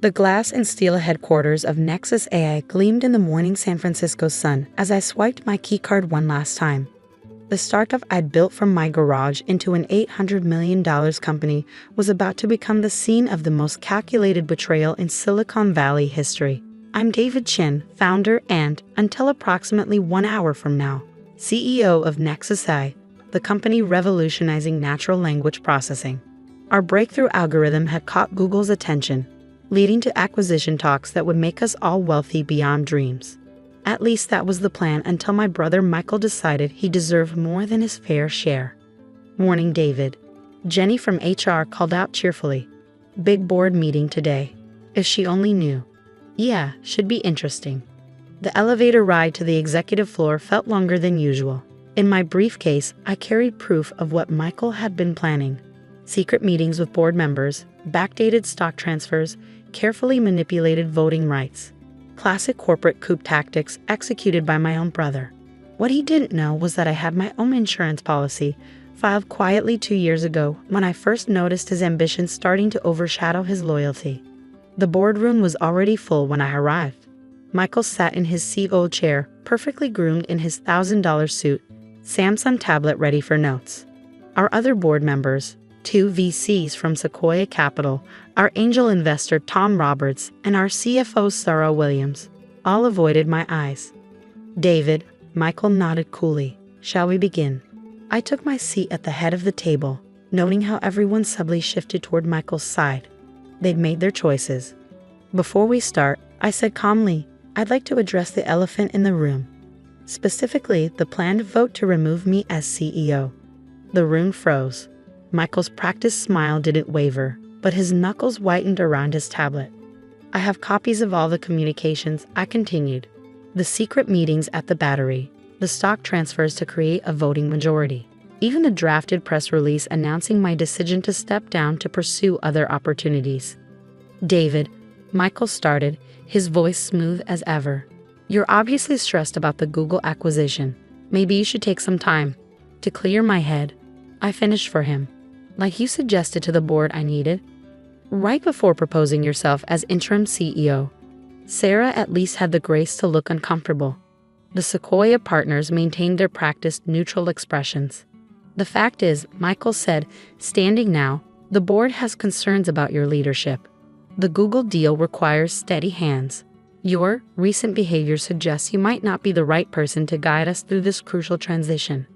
The glass and steel headquarters of Nexus AI gleamed in the morning San Francisco sun as I swiped my keycard one last time. The startup I'd built from my garage into an $800 million company was about to become the scene of the most calculated betrayal in Silicon Valley history. I'm David Chen, founder and, until approximately 1 hour from now, CEO of Nexus AI, the company revolutionizing natural language processing. Our breakthrough algorithm had caught Google's attention, leading to acquisition talks that would make us all wealthy beyond dreams. At least that was the plan until my brother Michael decided he deserved more than his fair share. Morning, David. Jenny from HR called out cheerfully. Big board meeting today. If she only knew. Yeah, should be interesting. The elevator ride to the executive floor felt longer than usual. In my briefcase, I carried proof of what Michael had been planning. Secret meetings with board members, backdated stock transfers, carefully manipulated voting rights. Classic corporate coup tactics executed by my own brother. What he didn't know was that I had my own insurance policy, filed quietly 2 years ago when I first noticed his ambition starting to overshadow his loyalty. The boardroom was already full when I arrived. Michael sat in his CEO chair, perfectly groomed in his $1,000 suit, Samsung tablet ready for notes. Our other board members, 2 VCs from Sequoia Capital, our angel investor Tom Roberts, and our CFO Sarah Williams, all avoided my eyes. David, Michael nodded coolly. Shall we begin? I took my seat at the head of the table, noting how everyone subtly shifted toward Michael's side. They'd made their choices. Before we start, I said calmly, I'd like to address the elephant in the room. Specifically, the planned vote to remove me as CEO. The room froze. Michael's practiced smile didn't waver, but his knuckles whitened around his tablet. I have copies of all the communications, I continued. The secret meetings at the Battery, the stock transfers to create a voting majority, even the drafted press release announcing my decision to step down to pursue other opportunities. David, Michael started, his voice smooth as ever. You're obviously stressed about the Google acquisition. Maybe you should take some time to clear my head. I finished for him. Like you suggested to the board I needed. Right before proposing yourself as interim CEO, Sarah at least had the grace to look uncomfortable. The Sequoia partners maintained their practiced neutral expressions. The fact is, Michael said, standing now, the board has concerns about your leadership. The Google deal requires steady hands. Your recent behavior suggests you might not be the right person to guide us through this crucial transition.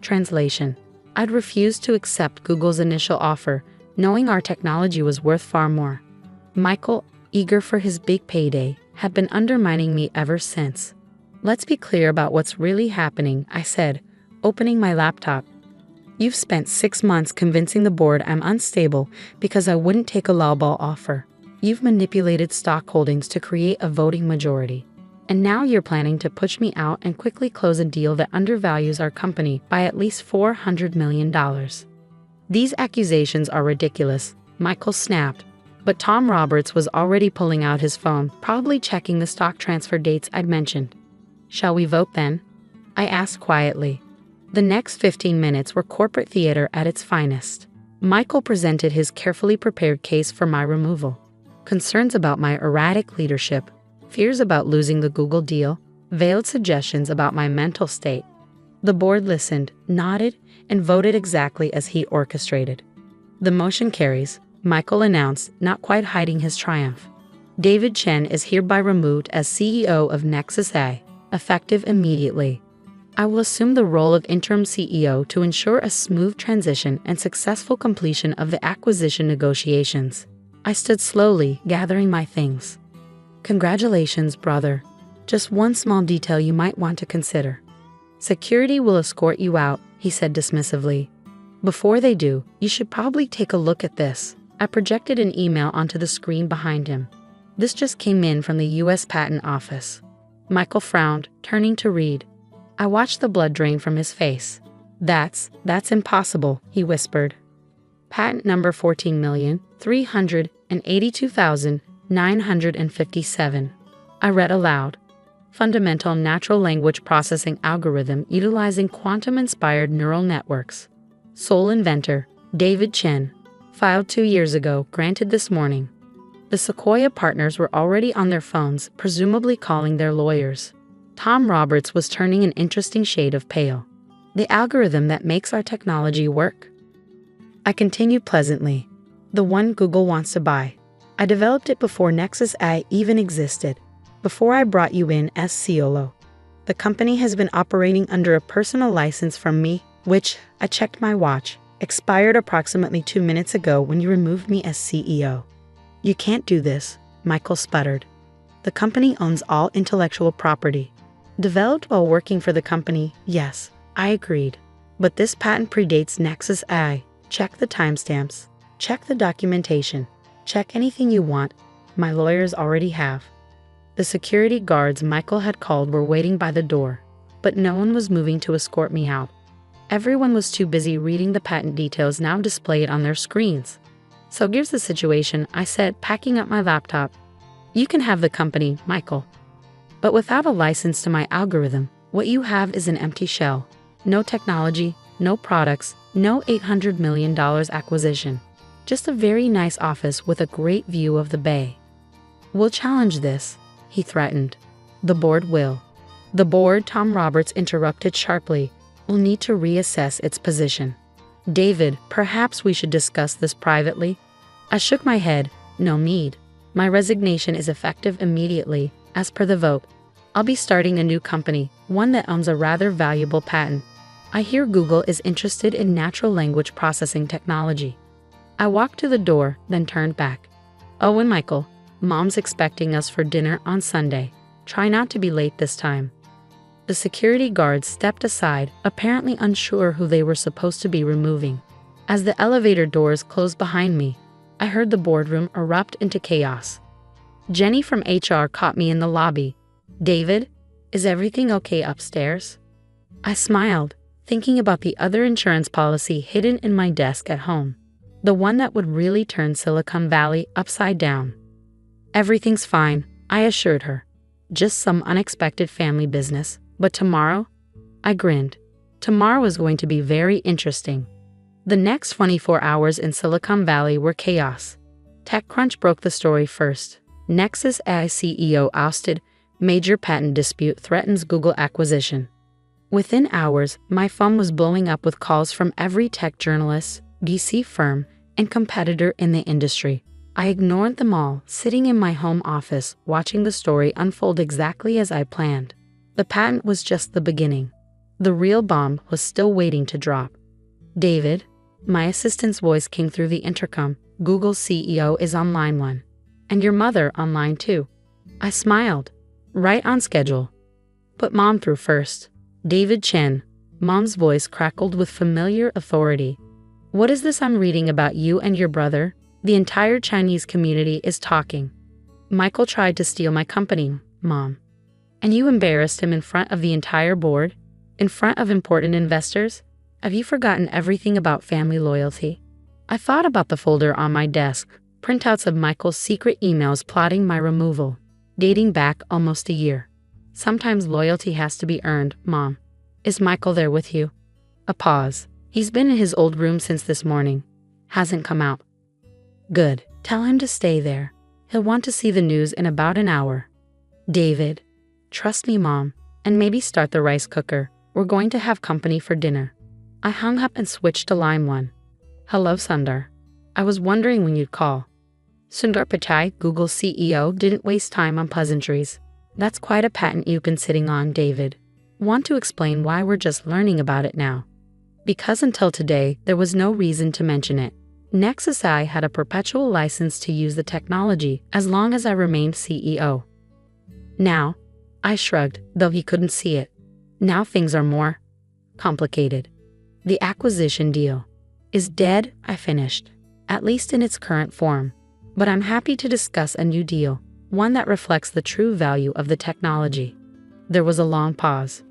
Translation. I'd refused to accept Google's initial offer, knowing our technology was worth far more. Michael, eager for his big payday, had been undermining me ever since. Let's be clear about what's really happening, I said, opening my laptop. You've spent 6 months convincing the board I'm unstable because I wouldn't take a lowball offer. You've manipulated stock holdings to create a voting majority. And now you're planning to push me out and quickly close a deal that undervalues our company by at least $400 million. These accusations are ridiculous, Michael snapped. But Tom Roberts was already pulling out his phone, probably checking the stock transfer dates I'd mentioned. Shall we vote then? I asked quietly. The next 15 minutes were corporate theater at its finest. Michael presented his carefully prepared case for my removal. Concerns about my erratic leadership, fears about losing the Google deal, veiled suggestions about my mental state. The board listened, nodded, and voted exactly as he orchestrated. The motion carries, Michael announced, not quite hiding his triumph. David Chen is hereby removed as CEO of Nexus AI, effective immediately. I will assume the role of interim CEO to ensure a smooth transition and successful completion of the acquisition negotiations. I stood slowly, gathering my things. Congratulations, brother. Just one small detail you might want to consider. Security will escort you out, he said dismissively. Before they do, you should probably take a look at this. I projected an email onto the screen behind him. This just came in from the U.S. Patent Office. Michael frowned, turning to read. I watched the blood drain from his face. That's impossible, he whispered. Patent number 14,382,957. I read aloud. Fundamental natural language processing algorithm utilizing quantum-inspired neural networks. Sole inventor, David Chen. Filed 2 years ago, granted this morning. The Sequoia partners were already on their phones, presumably calling their lawyers. Tom Roberts was turning an interesting shade of pale. The algorithm that makes our technology work. I continued pleasantly. The one Google wants to buy. I developed it before Nexus AI even existed, before I brought you in as COO. The company has been operating under a personal license from me, which, I checked my watch, expired approximately 2 minutes ago when you removed me as CEO. You can't do this, Michael sputtered. The company owns all intellectual property. Developed while working for the company, yes, I agreed. But this patent predates Nexus AI. Check the timestamps. Check the documentation. Check anything you want. My lawyers already have. The security guards Michael had called were waiting by the door, but no one was moving to escort me out. Everyone was too busy reading the patent details now displayed on their screens. So here's the situation, I said, packing up my laptop. You can have the company, Michael. But without a license to my algorithm, what you have is an empty shell. No technology, no products, no $800 million acquisition. Just a very nice office with a great view of the bay. We'll challenge this, he threatened. The board will. The board, Tom Roberts interrupted sharply, will need to reassess its position. David, perhaps we should discuss this privately? I shook my head. No need. My resignation is effective immediately, as per the vote. I'll be starting a new company, one that owns a rather valuable patent. I hear Google is interested in natural language processing technology. I walked to the door, then turned back. Oh, and Michael, Mom's expecting us for dinner on Sunday. Try not to be late this time. The security guards stepped aside, apparently unsure who they were supposed to be removing. As the elevator doors closed behind me, I heard the boardroom erupt into chaos. Jenny from HR caught me in the lobby. David, is everything okay upstairs? I smiled, thinking about the other insurance policy hidden in my desk at home. The one that would really turn Silicon Valley upside down. Everything's fine, I assured her. Just some unexpected family business, but tomorrow? I grinned. Tomorrow is going to be very interesting. The next 24 hours in Silicon Valley were chaos. TechCrunch broke the story first. Nexus AI CEO ousted, major patent dispute threatens Google acquisition. Within hours, my phone was blowing up with calls from every tech journalist, VC firm, and competitor in the industry. I ignored them all, sitting in my home office, watching the story unfold exactly as I planned. The patent was just the beginning. The real bomb was still waiting to drop. David, my assistant's voice came through the intercom. Google's CEO is on line 1. And your mother on line 2. I smiled. Right on schedule. Put Mom through first. David Chen. Mom's voice crackled with familiar authority. What is this I'm reading about you and your brother? The entire Chinese community is talking. Michael tried to steal my company, Mom. And you embarrassed him in front of the entire board? In front of important investors? Have you forgotten everything about family loyalty? I thought about the folder on my desk, printouts of Michael's secret emails plotting my removal, dating back almost a year. Sometimes loyalty has to be earned, Mom. Is Michael there with you? A pause. He's been in his old room since this morning. Hasn't come out. Good. Tell him to stay there. He'll want to see the news in about an hour. David. Trust me, Mom. And maybe start the rice cooker. We're going to have company for dinner. I hung up and switched to line 1. Hello, Sundar. I was wondering when you'd call. Sundar Pichai, Google's CEO, didn't waste time on pleasantries. That's quite a patent you've been sitting on, David. Want to explain why we're just learning about it now? Because until today, there was no reason to mention it. Nexus AI had a perpetual license to use the technology as long as I remained CEO. Now, I shrugged, though he couldn't see it. Now things are more complicated. The acquisition deal is dead, I finished, at least in its current form. But I'm happy to discuss a new deal, one that reflects the true value of the technology. There was a long pause.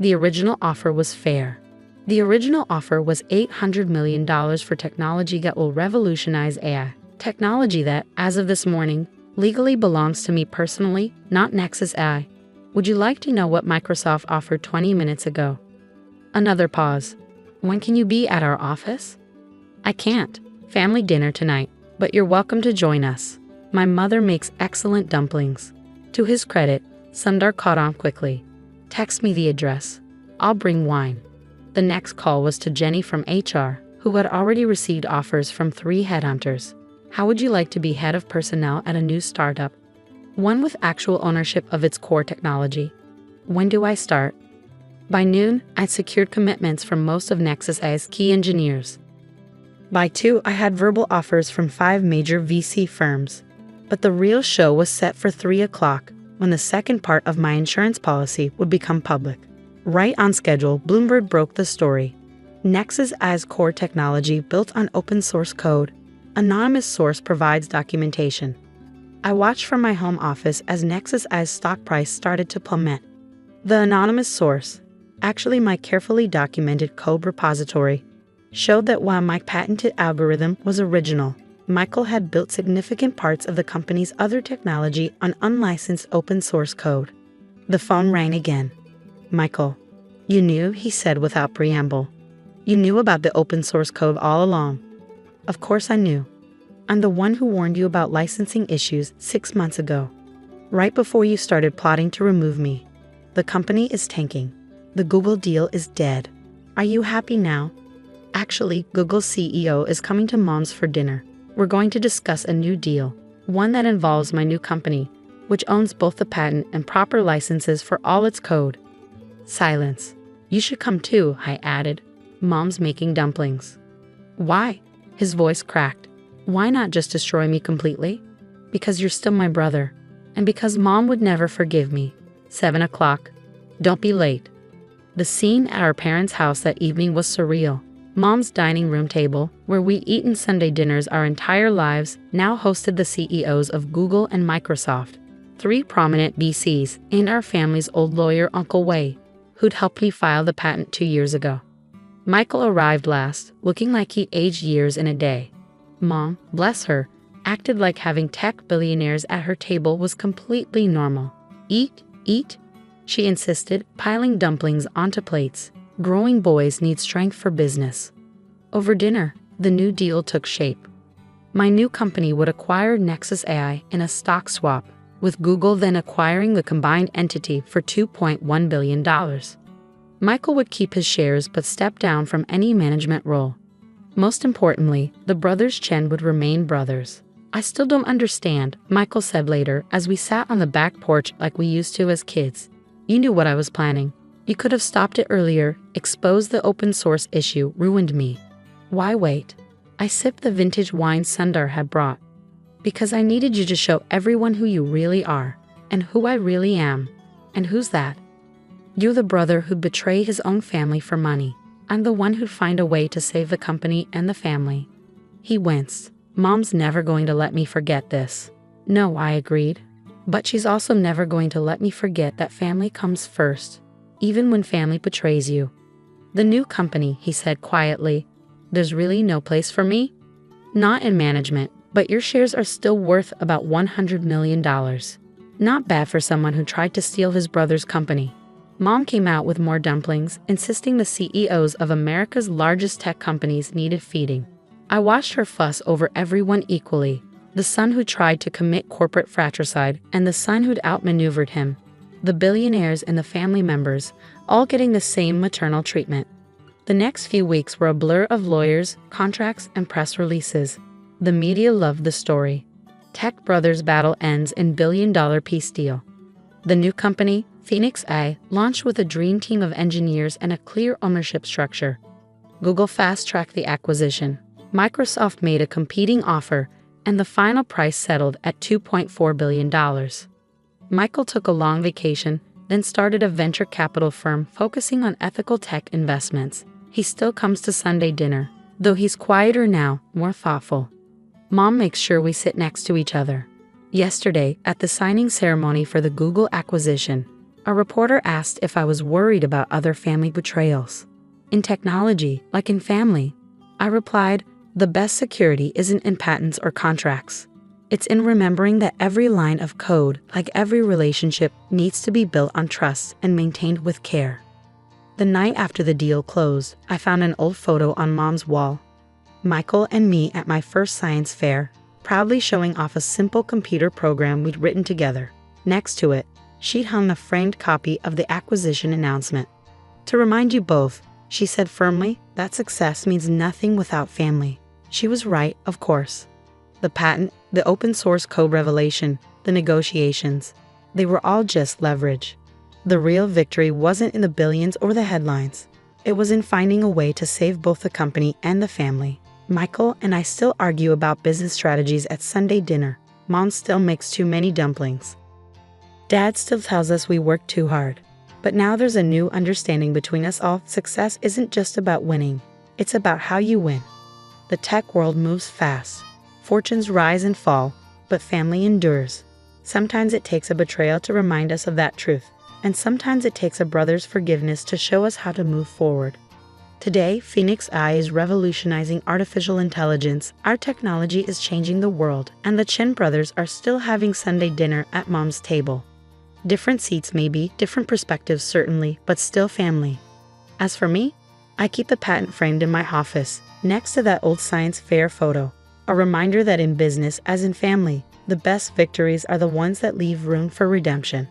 The original offer was fair. The original offer was $800 million for technology that will revolutionize AI. Technology that, as of this morning, legally belongs to me personally, not Nexus AI. Would you like to know what Microsoft offered 20 minutes ago? Another pause. When can you be at our office? I can't. Family dinner tonight, but you're welcome to join us. My mother makes excellent dumplings. To his credit, Sundar caught on quickly. Text me the address. I'll bring wine. The next call was to Jenny from HR, who had already received offers from 3 headhunters. How would you like to be head of personnel at a new startup? One with actual ownership of its core technology. When do I start? By noon, I'd secured commitments from most of Nexus AI's key engineers. By 2, I had verbal offers from 5 major VC firms. But the real show was set for 3 o'clock, when the second part of my insurance policy would become public. Right on schedule, Bloomberg broke the story. Nexus AI's core technology built on open source code. Anonymous source provides documentation. I watched from my home office as Nexus AI's stock price started to plummet. The anonymous source, actually my carefully documented code repository, showed that while my patented algorithm was original, Michael had built significant parts of the company's other technology on unlicensed open source code. The phone rang again. Michael, you knew, he said without preamble. You knew about the open source code all along. Of course I knew. I'm the one who warned you about licensing issues 6 months ago, right before you started plotting to remove me. The company is tanking. The Google deal is dead. Are you happy now? Actually, Google's CEO is coming to Mom's for dinner. We're going to discuss a new deal, one that involves my new company, which owns both the patent and proper licenses for all its code. Silence. You should come too, I added. Mom's making dumplings. Why? His voice cracked. Why not just destroy me completely? Because you're still my brother, and because Mom would never forgive me. 7 o'clock. Don't be late. The scene at our parents' house that evening was surreal. Mom's dining room table, where we'd eaten Sunday dinners our entire lives, now hosted the CEOs of Google and Microsoft, 3 prominent VCs, and our family's old lawyer Uncle Wei, who'd helped me file the patent 2 years ago. Michael arrived last, looking like he aged years in a day. Mom, bless her, acted like having tech billionaires at her table was completely normal. Eat, eat, she insisted, piling dumplings onto plates. Growing boys need strength for business. Over dinner, the new deal took shape. My new company would acquire Nexus AI in a stock swap, with Google then acquiring the combined entity for $2.1 billion. Michael would keep his shares but step down from any management role. Most importantly, the brothers Chen would remain brothers. I still don't understand, Michael said later as we sat on the back porch like we used to as kids. You knew what I was planning. You could have stopped it earlier, exposed the open source issue, ruined me. Why wait? I sipped the vintage wine Sundar had brought. Because I needed you to show everyone who you really are, and who I really am. And who's that? You're the brother who'd betray his own family for money. I'm the one who'd find a way to save the company and the family. He winced. Mom's never going to let me forget this. No, I agreed. But she's also never going to let me forget that family comes first. Even when family betrays you. The new company, he said quietly. There's really no place for me? Not in management, but your shares are still worth about $100 million. Not bad for someone who tried to steal his brother's company. Mom came out with more dumplings, insisting the CEOs of America's largest tech companies needed feeding. I watched her fuss over everyone equally. The son who tried to commit corporate fratricide and the son who'd outmaneuvered him. The billionaires and the family members, all getting the same maternal treatment. The next few weeks were a blur of lawyers, contracts, and press releases. The media loved the story. Tech brothers' battle ends in billion-dollar peace deal. The new company, Phoenix AI, launched with a dream team of engineers and a clear ownership structure. Google fast-tracked the acquisition. Microsoft made a competing offer, and the final price settled at $2.4 billion. Michael took a long vacation, then started a venture capital firm focusing on ethical tech investments. He still comes to Sunday dinner, though he's quieter now, more thoughtful. Mom makes sure we sit next to each other. Yesterday, at the signing ceremony for the Google acquisition, a reporter asked if I was worried about other family betrayals. In technology, like in family, I replied, the best security isn't in patents or contracts. It's in remembering that every line of code, like every relationship, needs to be built on trust and maintained with care. The night after the deal closed, I found an old photo on Mom's wall. Michael and me at my first science fair. proudly showing off a simple computer program we'd written together. Next to it, she'd hung a framed copy of the acquisition announcement. "To remind you both," she said firmly, "that success means nothing without family." She was right, of course. The patent, the open source code revelation, the negotiations, they were all just leverage. The real victory wasn't in the billions or the headlines. It was in finding a way to save both the company and the family. Michael and I still argue about business strategies at Sunday dinner. Mom still makes too many dumplings. Dad still tells us we work too hard. But now there's a new understanding between us all. Success isn't just about winning. It's about how you win. The tech world moves fast. Fortunes rise and fall, but family endures. Sometimes it takes a betrayal to remind us of that truth, and sometimes it takes a brother's forgiveness to show us how to move forward. Today, Phoenix AI is revolutionizing artificial intelligence. Our technology is changing the world, and the Chen brothers are still having Sunday dinner at Mom's table. Different seats maybe, different perspectives certainly, but still family. As for me, I keep the patent framed in my office, next to that old science fair photo. A reminder that in business, as in family, the best victories are the ones that leave room for redemption.